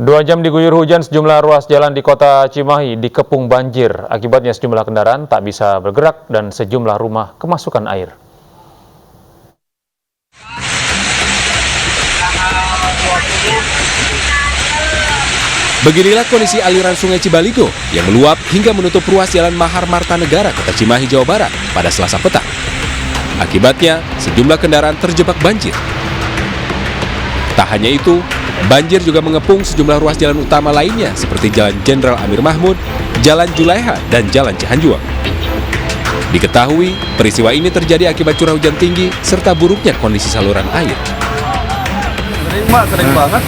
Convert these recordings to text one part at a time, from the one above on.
2 jam diguyur hujan, sejumlah ruas jalan di kota Cimahi dikepung banjir. Akibatnya sejumlah kendaraan tak bisa bergerak dan sejumlah rumah kemasukan air. Beginilah kondisi aliran Sungai Cibaligo yang meluap hingga menutup ruas Jalan Mahar Marta Negara, Kota Cimahi, Jawa Barat pada Selasa petang. Akibatnya, sejumlah kendaraan terjebak banjir. Tak hanya itu, banjir juga mengepung sejumlah ruas jalan utama lainnya seperti Jalan Jenderal Amir Mahmud, Jalan Julaiha, dan Jalan Cihanjuang. Diketahui, peristiwa ini terjadi akibat curah hujan tinggi serta buruknya kondisi saluran air. Sering banget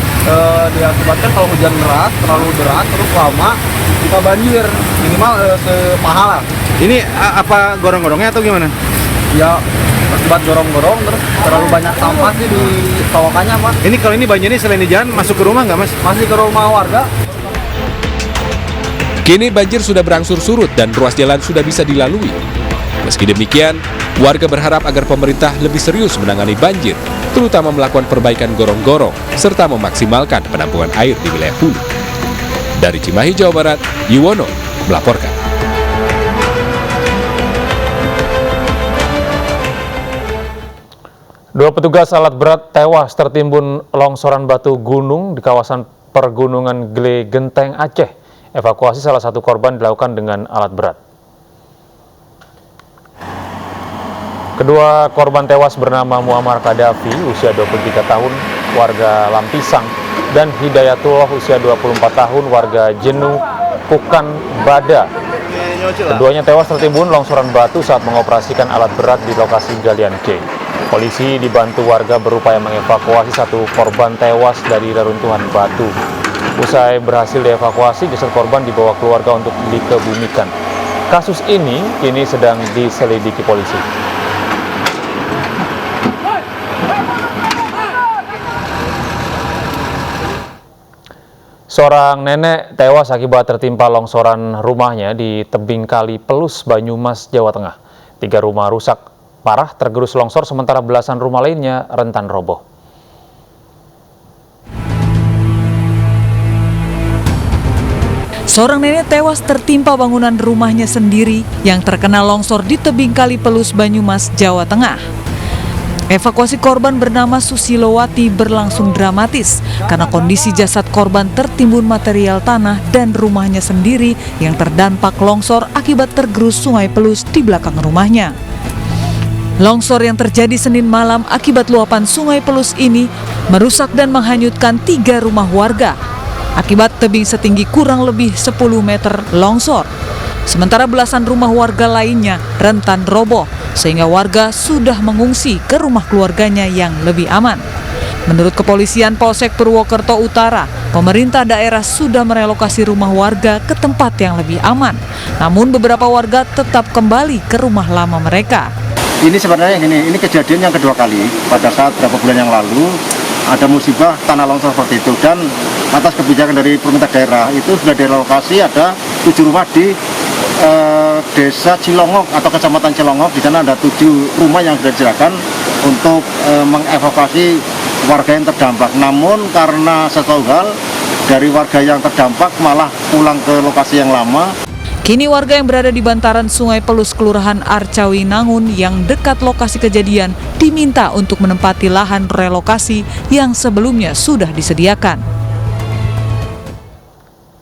diakibatkan kalau hujan deras, terlalu deras, terus lama, kita banjir, minimal semahalan. Ini apa gorong-gorongnya atau gimana? Ya, akibat gorong-gorong, terus terlalu banyak sampah sih di sawakannya, Mas. Ini kalau ini banjirnya selain di jalan, masuk ke rumah nggak, Mas? Masih ke rumah warga. Kini banjir sudah berangsur surut dan ruas jalan sudah bisa dilalui. Meski demikian, warga berharap agar pemerintah lebih serius menangani banjir, terutama melakukan perbaikan gorong-gorong, serta memaksimalkan penampungan air di wilayah hulu. Dari Cimahi, Jawa Barat, Yuwono melaporkan. Dua petugas alat berat tewas tertimbun longsoran batu gunung di kawasan pergunungan Gle Genteng, Aceh. Evakuasi salah satu korban dilakukan dengan alat berat. Kedua korban tewas bernama Muammar Kadafi, usia 23 tahun, warga Lampisang, dan Hidayatullah, usia 24 tahun, warga Jenu, Pukan, Bada. Keduanya tewas tertimbun longsoran batu saat mengoperasikan alat berat di lokasi galian C. Polisi dibantu warga berupaya mengevakuasi satu korban tewas dari reruntuhan batu. Usai berhasil dievakuasi, jasad korban dibawa keluarga untuk dikebumikan. Kasus ini kini sedang diselidiki polisi. Seorang nenek tewas akibat tertimpa longsoran rumahnya di tebing kali Pelus, Banyumas, Jawa Tengah. 3 rumah rusak parah tergerus longsor, sementara belasan rumah lainnya rentan roboh. Seorang nenek tewas tertimpa bangunan rumahnya sendiri yang terkena longsor di tebing kali Pelus, Banyumas, Jawa Tengah. Evakuasi korban bernama Susilowati berlangsung dramatis karena kondisi jasad korban tertimbun material tanah dan rumahnya sendiri yang terdampak longsor akibat tergerus Sungai Pelus di belakang rumahnya. Longsor yang terjadi Senin malam akibat luapan Sungai Pelus ini merusak dan menghanyutkan 3 rumah warga. Akibat tebing setinggi kurang lebih 10 meter longsor. Sementara belasan rumah warga lainnya rentan roboh, sehingga warga sudah mengungsi ke rumah keluarganya yang lebih aman. Menurut Kepolisian Polsek Purwokerto Utara, pemerintah daerah sudah merelokasi rumah warga ke tempat yang lebih aman. Namun beberapa warga tetap kembali ke rumah lama mereka. Ini sebenarnya ini kejadian yang kedua kali. Pada saat beberapa bulan yang lalu ada musibah tanah longsor seperti itu, dan atas kebijakan dari pemerintah daerah itu sudah direlokasi ada 7 rumah di Desa Cilongok atau Kecamatan Cilongok. Di sana ada 7 rumah yang sudah disediakan untuk mengevakuasi warga yang terdampak. Namun karena sesuatu hal dari warga yang terdampak malah pulang ke lokasi yang lama. Kini warga yang berada di bantaran Sungai Pelus, Kelurahan Arcawi Nangun yang dekat lokasi kejadian diminta untuk menempati lahan relokasi yang sebelumnya sudah disediakan.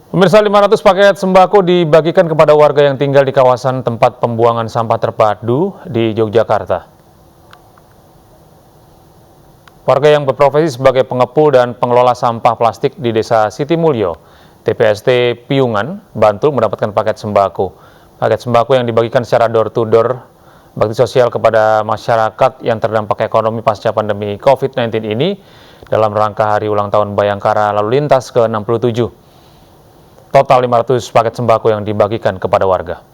Pemirsa, 500 paket sembako dibagikan kepada warga yang tinggal di kawasan tempat pembuangan sampah terpadu di Yogyakarta. Warga yang berprofesi sebagai pengepul dan pengelola sampah plastik di Desa Sitimulyo, TPST Piungan, Bantul, mendapatkan paket sembako. Paket sembako yang dibagikan secara door-to-door bakti sosial kepada masyarakat yang terdampak ekonomi pasca pandemi COVID-19 ini dalam rangka hari ulang tahun Bayangkara Lalu Lintas ke-67. Total 500 paket sembako yang dibagikan kepada warga.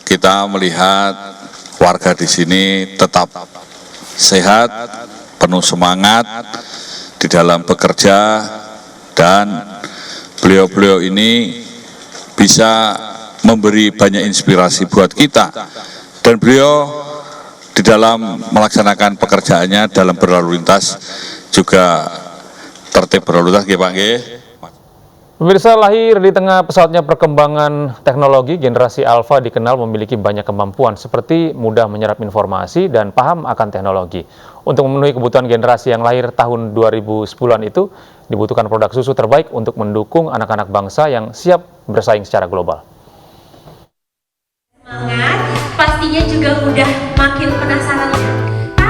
Kita melihat warga di sini tetap sehat, penuh semangat di dalam bekerja, dan beliau-beliau ini bisa memberi banyak inspirasi buat kita. Dan beliau di dalam melaksanakan pekerjaannya dalam berlalu lintas juga tertib berlalu lintas, nggih Pak nggih. Pemirsa, lahir di tengah pesatnya perkembangan teknologi, generasi Alpha dikenal memiliki banyak kemampuan seperti mudah menyerap informasi dan paham akan teknologi. Untuk memenuhi kebutuhan generasi yang lahir tahun 2010-an itu, dibutuhkan produk susu terbaik untuk mendukung anak-anak bangsa yang siap bersaing secara global. Semangat, pastinya juga udah makin penasaran.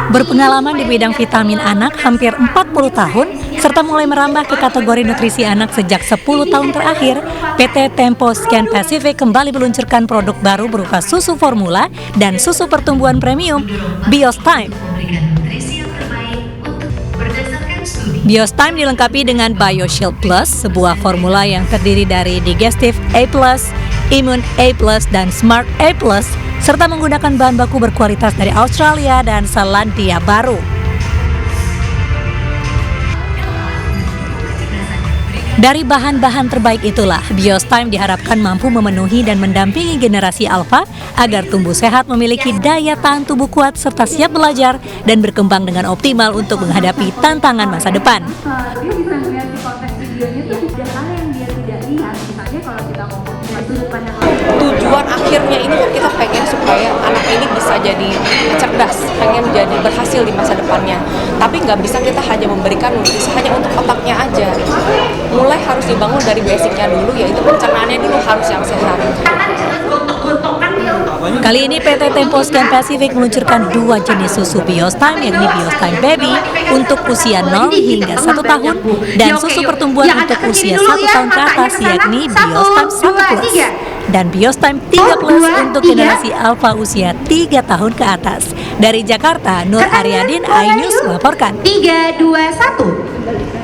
Berpengalaman di bidang vitamin anak hampir 40 tahun, serta mulai merambah ke kategori nutrisi anak sejak 10 tahun terakhir, PT Tempo Scan Pacific kembali meluncurkan produk baru berupa susu formula dan susu pertumbuhan premium, Biostime. Biostime dilengkapi dengan BioShield Plus, sebuah formula yang terdiri dari Digestive A+, Immune A+, dan Smart A+, serta menggunakan bahan baku berkualitas dari Australia dan Selandia Baru. Dari bahan-bahan terbaik itulah, Biostime diharapkan mampu memenuhi dan mendampingi generasi Alpha agar tumbuh sehat, memiliki daya tahan tubuh kuat, serta siap belajar dan berkembang dengan optimal untuk menghadapi tantangan masa depan. Dia bisa melihat di konteks videonya tuh ada hal yang dia tidak lihat, misalnya kalau kita ngomong sudut pandang tujuan akhirnya ini kan kita pengen supaya anak ini bisa jadi cerdas, pengen jadi berhasil di masa depannya. Tapi nggak bisa kita hanya memberikan nutrisi hanya untuk otaknya aja. Mulai harus dibangun dari basicnya dulu, yaitu pencernaannya dulu harus yang sehat. Kali ini PT Tempo Scan Pacific meluncurkan 2 jenis susu Biostime, yakni Biostime Baby untuk usia 0 hingga 1 tahun dan susu pertumbuhan untuk usia 1 tahun ke atas, yakni Biostime 1 Plus. Dan Biostime 3 Plus untuk generasi Alpha usia 3 tahun ke atas. Dari Jakarta, Nur Aryadin, iNews melaporkan. 3, 2, 1.